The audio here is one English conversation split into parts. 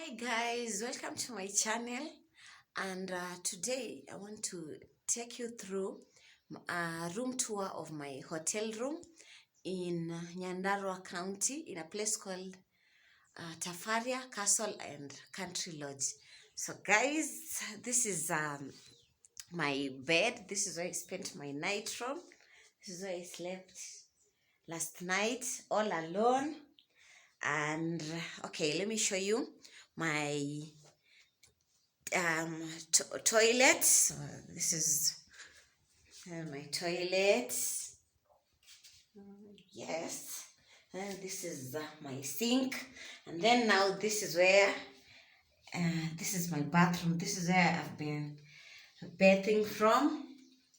Hi guys, welcome to my channel, and today I want to take you through a room tour of my hotel room in Nyandarua County in a place called Tafaria Castle and Country Lodge. So guys, this is my bed. This is where I spent my night from. This is where I slept last night all alone. And okay, let me show you my toilet. So this is my toilet. Yes, and this is my sink, and then now this is where this is my bathroom. This is where I've been bathing from,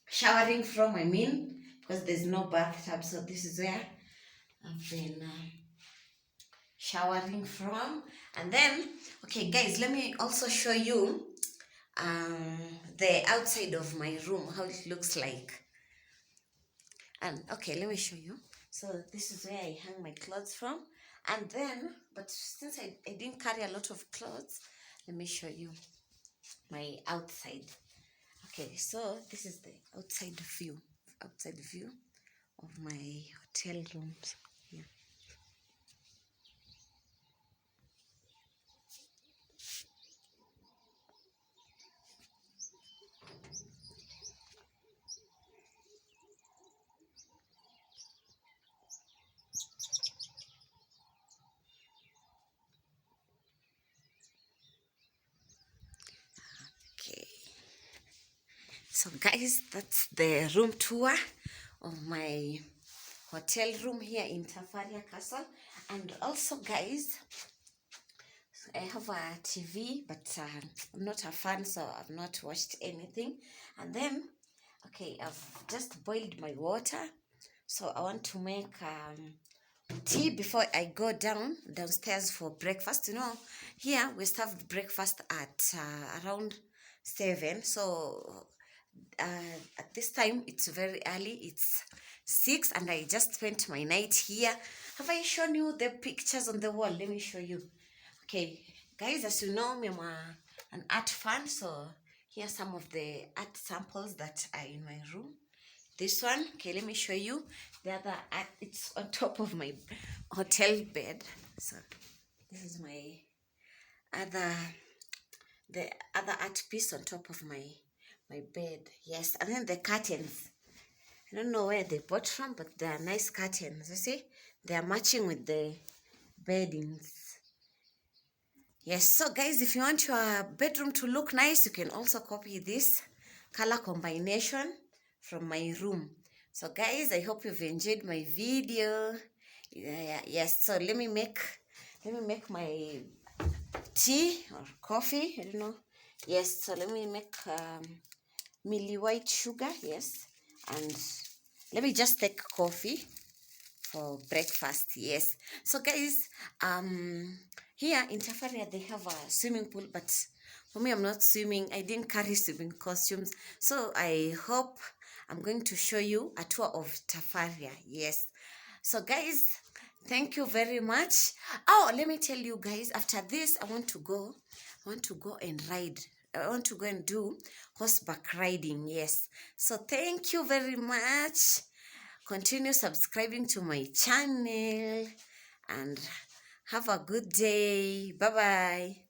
showering from, I mean, because there's no bathtub. So this is where I've been showering from. And then okay guys, let me also show you the outside of my room, how it looks like. And okay, let me show you. So this is where I hang my clothes from. And then, but since I didn't carry a lot of clothes, let me show you my outside. Okay, so this is the outside view of my hotel rooms. Yeah. Okay. So guys, that's the room tour of my hotel room here in Tafaria Castle. And also guys, I have a TV, but I'm not a fan, so I've not watched anything. And then, okay, I've just boiled my water, so I want to make tea before I go downstairs for breakfast. You know, here we serve breakfast at around 7, so at this time it's very early. It's 6, and I just spent my night here. Have I shown you the pictures on the wall? Let me show you. Okay, guys, as you know, I'm an art fan, so here are some of the art samples that are in my room. This one, okay, let me show you. The other art, it's on top of my hotel bed. So this is my other, the other art piece on top of my bed. Yes, and then the curtains. I don't know where they bought from, but they are nice curtains. You see, they are matching with the beddings. Yes, so guys, if you want your bedroom to look nice, you can also copy this color combination from my room. So guys, I hope you've enjoyed my video. Yes, so let me make my tea or coffee, I don't know. Yes, so let me make Millie white sugar, yes, and let me just take coffee for breakfast. Yes, so guys, here in Tafaria they have a swimming pool, but for me, I'm not swimming. I didn't carry swimming costumes, so I hope I'm going to show you a tour of Tafaria. Yes, so guys, thank you very much. Oh, let me tell you guys, after this I want to go and ride. I want to go and do horseback riding. Yes, so thank you very much. Continue subscribing to my channel and have a good day. Bye bye.